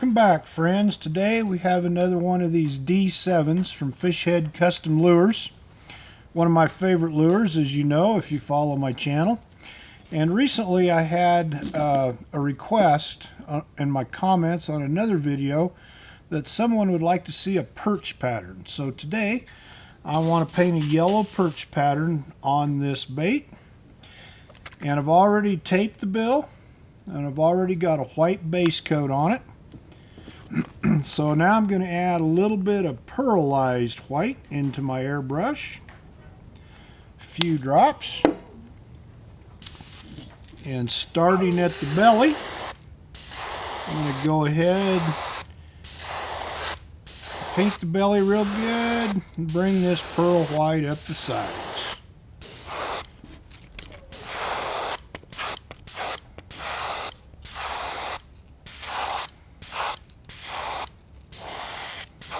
Welcome back, friends. Today we have another one of these D7s from Fishhead Custom Lures. One of my favorite lures, as you know, if you follow my channel. And recently I had a request in my comments on another video that someone would like to see a perch pattern. So today I want to paint a yellow perch pattern on this bait. And I've already taped the bill, and I've already got a white base coat on it. So now I'm going to add a little bit of pearlized white into my airbrush. A few drops. And starting at the belly, I'm going to go ahead, paint the belly real good, and bring this pearl white up the sides.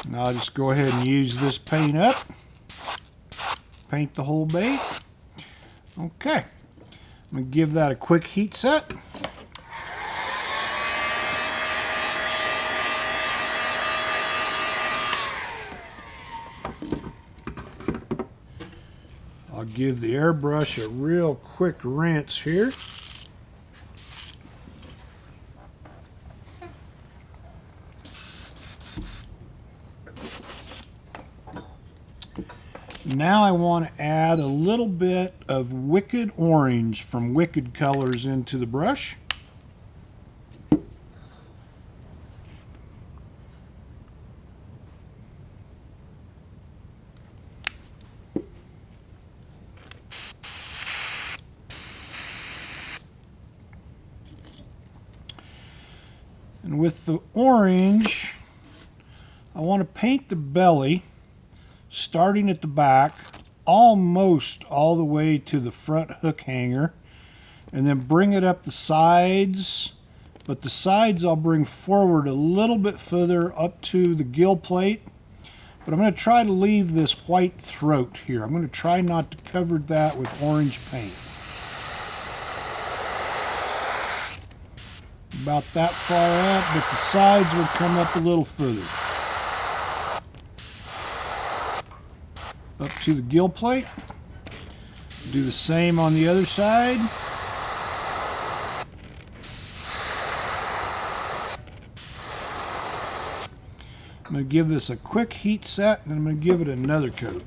Now I'll just go ahead and use this paint up. Paint the whole bait. Okay. I'm going to give that a quick heat set. I'll give the airbrush a real quick rinse here. Now I want to add a little bit of Wicked Orange from Wicked Colors into the brush. And with the orange, I want to paint the belly starting at the back, almost all the way to the front hook hanger, and then bring it up the sides, but the sides I'll bring forward a little bit further up to the gill plate. But I'm going to try to leave this white throat here. I'm going to try not to cover that with orange paint. About that far up, but the sides will come up a little further. Up to the gill plate. Do the same on the other side. I'm going to give this a quick heat set, and I'm going to give it another coat.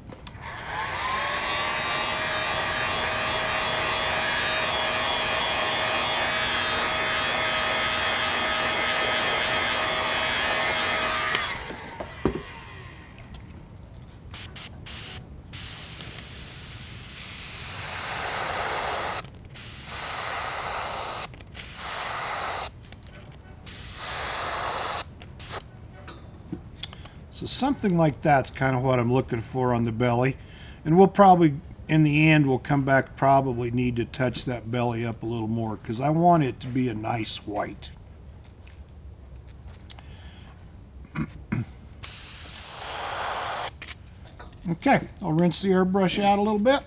So something like that's kind of what I'm looking for on the belly. And we'll probably, in the end, we'll come back, probably need to touch that belly up a little more because I want it to be a nice white. Okay, I'll rinse the airbrush out a little bit.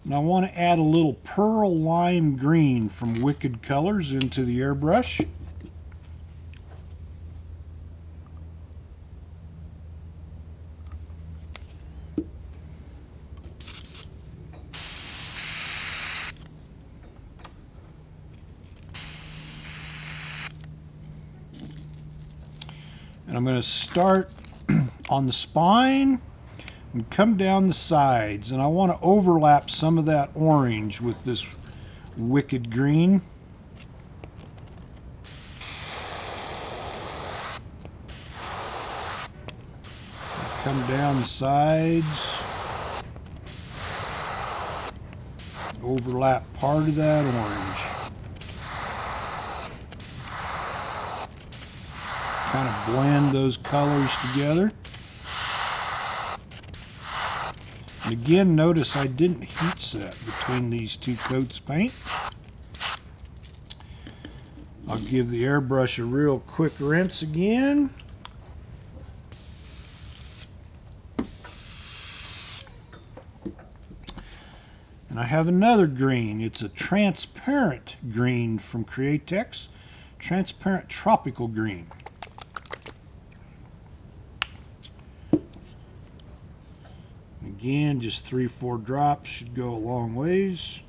And I want to add a little pearl lime green from Wicked Colors into the airbrush. And I'm going to start on the spine and come down the sides, and I want to overlap some of that orange with this Wicked green. Come down the sides, overlap part of that orange. Kind of blend those colors together. And again, notice I didn't heat set between these two coats of paint. I'll give the airbrush a real quick rinse again. And I have another green. It's a transparent green from Createx. Transparent tropical green. Again, just 3-4 drops should go a long ways.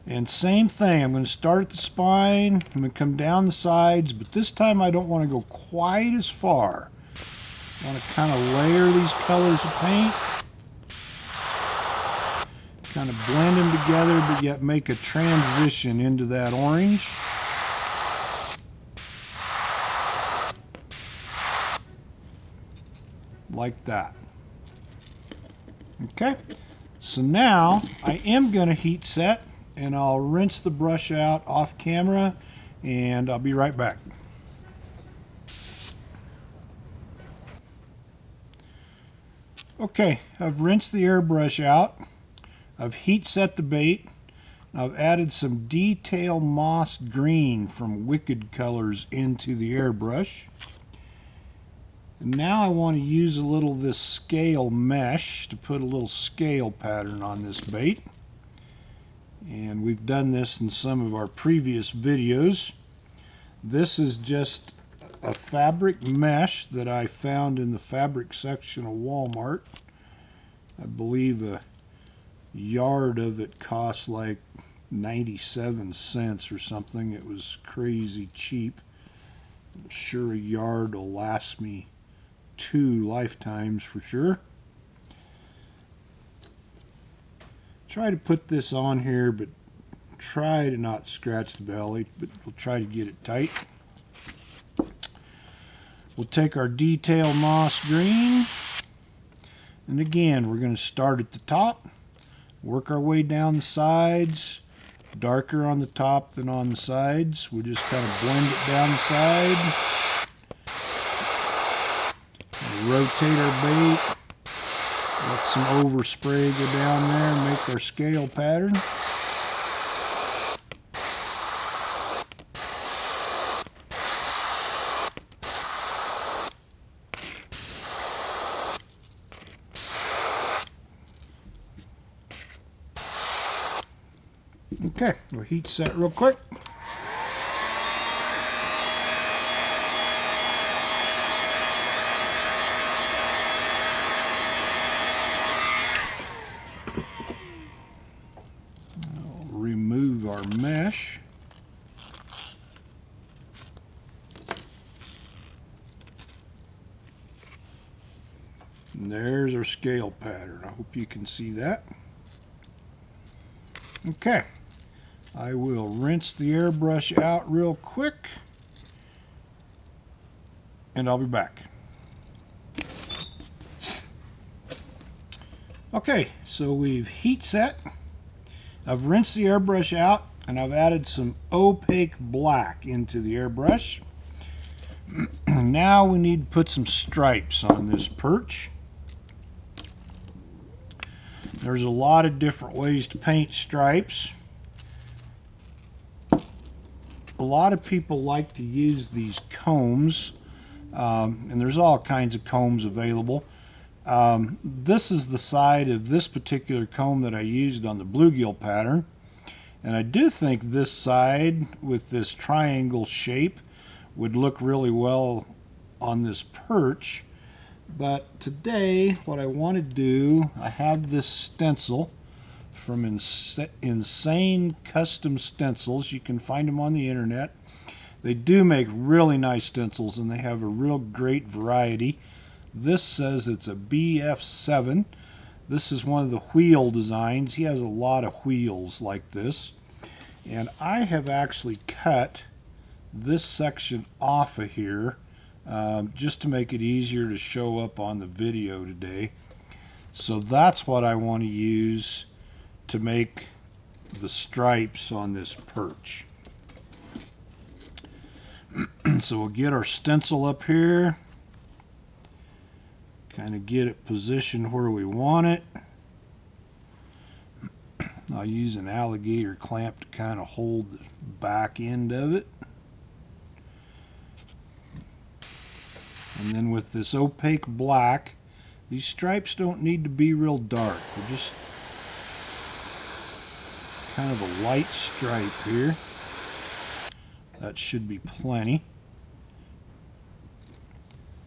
And same thing, I'm going to start at the spine, I'm going to come down the sides, but this time I don't want to go quite as far. I want to kind of layer these colors of paint, kind of blend them together, but yet make a transition into that orange. Like that. Okay, so now I am going to heat set, and I'll rinse the brush out off camera, and I'll be right back. Okay, I've rinsed the airbrush out, I've heat set the bait, I've added some detail moss green from Wicked Colors into the airbrush. And now I want to use a little of this scale mesh to put a little scale pattern on this bait. And we've done this in some of our previous videos. This is just a fabric mesh that I found in the fabric section of Walmart. I believe a yard of it cost like 97 cents or something. It was crazy cheap. I'm sure a yard will last me 2 lifetimes for sure. Try to put this on here, but try to not scratch the belly, but we'll try to get it tight. We'll take our detail moss green, and again we're going to start at the top, work our way down the sides, darker on the top than on the sides. We'll just kind of blend it down the side, rotate our bait. Let some overspray go down there and make our scale pattern. Okay, we'll heat set real quick. Remove our mesh. And there's our scale pattern. I hope you can see that. Okay, I will rinse the airbrush out real quick, and I'll be back. Okay, so we've heat set. I've rinsed the airbrush out, and I've added some opaque black into the airbrush. Now we need to put some stripes on this perch. There's a lot of different ways to paint stripes. A lot of people like to use these combs, and there's all kinds of combs available. This is the side of this particular comb that I used on the bluegill pattern, and I do think this side with this triangle shape would look really well on this perch. But today what I want to do, I have this stencil from Insane Custom Stencils. You can find them on the internet. They do make really nice stencils, and they have a real great variety. This says it's a BF7. This is one of the wheel designs. He has a lot of wheels like this. And I have actually cut this section off of here just to make it easier to show up on the video today. So that's what I want to use to make the stripes on this perch. So we'll get our stencil up here, kind of get it positioned where we want it. I'll use an alligator clamp to kind of hold the back end of it. And then with this opaque black, these stripes don't need to be real dark. They're just kind of a light stripe here. That should be plenty.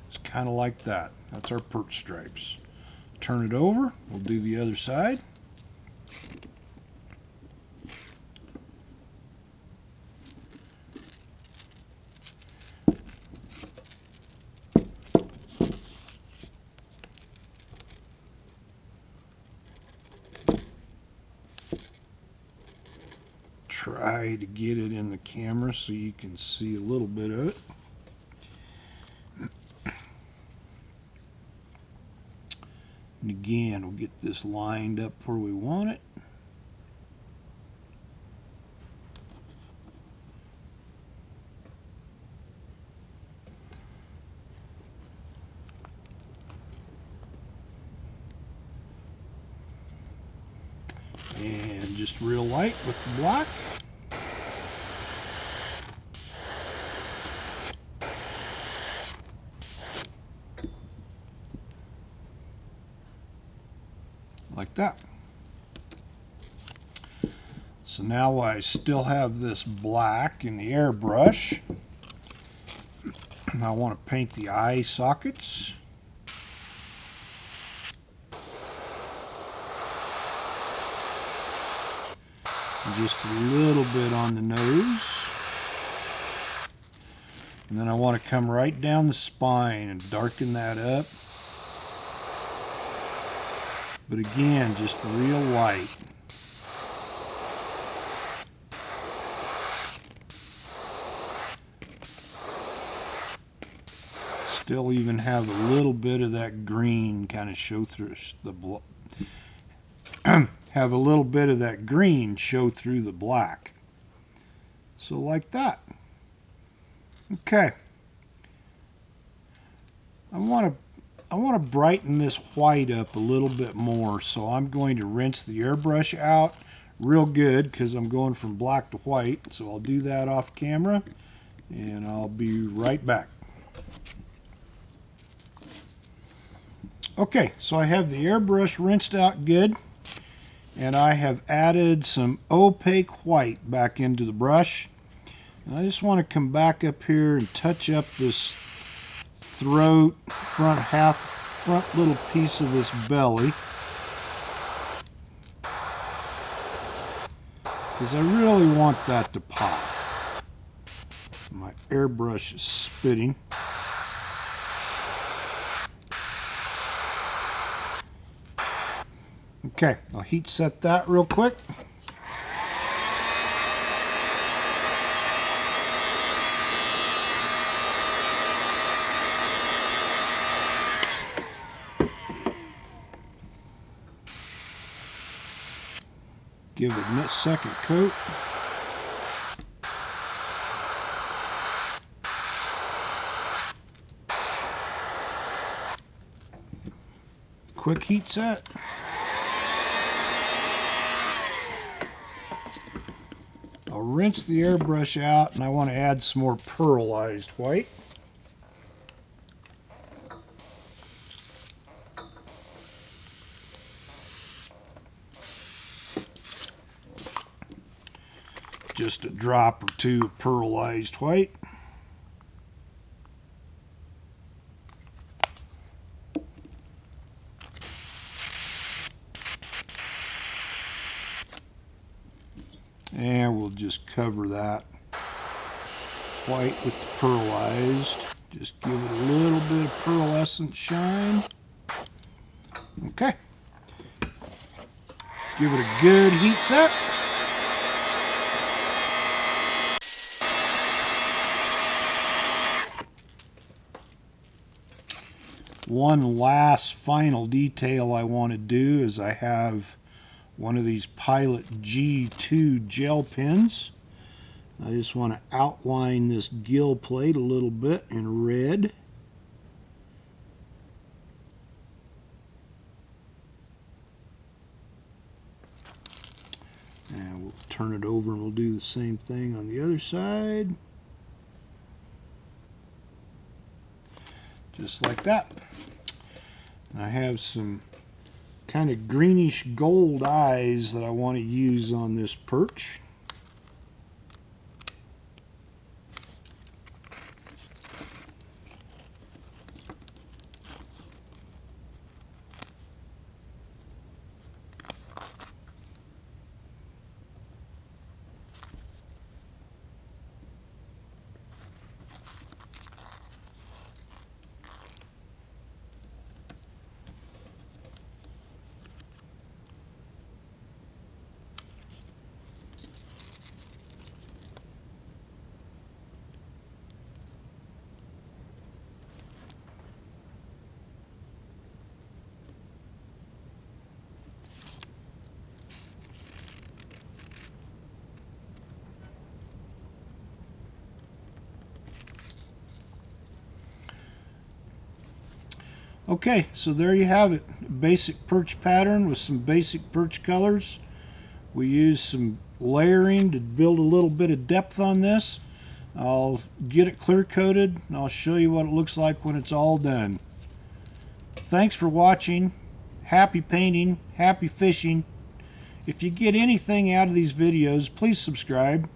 It's kind of like that. That's our perch stripes. Turn it over. We'll do the other side. Try to get it in the camera so you can see a little bit of it. And again, we'll get this lined up where we want it. And just real light with the black. Like that. So now I still have this black in the airbrush. I want to paint the eye sockets. Just a little bit on the nose. And then I want to come right down the spine and darken that up. But again, just real light. Still even have a little bit of that green kind of show through the have a little bit of that green show through the black. So like that. Okay. I want to brighten this white up a little bit more, so I'm going to rinse the airbrush out real good because I'm going from black to white. So I'll do that off camera and I'll be right back. Okay, so I have the airbrush rinsed out good, and I have added some opaque white back into the brush. And I just want to come back up here and touch up this throat, front little piece of this belly. Because I really want that to pop. My airbrush is spitting. Okay, I'll heat set that real quick. Give it a second coat. Quick heat set. I'll rinse the airbrush out, and I want to add some more pearlized white. Just a drop or two of pearlized white. And we'll just cover that white with the pearlized. Just give it a little bit of pearlescent shine. Okay. Give it a good heat set. One last final detail I want to do is I have one of these Pilot G2 gel pens. I just want to outline this gill plate a little bit in red. turn it over and we'll do the same thing on the other side. Just like that. And I have some kind of greenish gold eyes that I want to use on this perch. Okay, so there you have it. Basic perch pattern with some basic perch colors. We use some layering to build a little bit of depth on this. I'll get it clear coated and I'll show you what it looks like when it's all done. Thanks for watching. Happy painting, happy fishing. If you get anything out of these videos, please subscribe.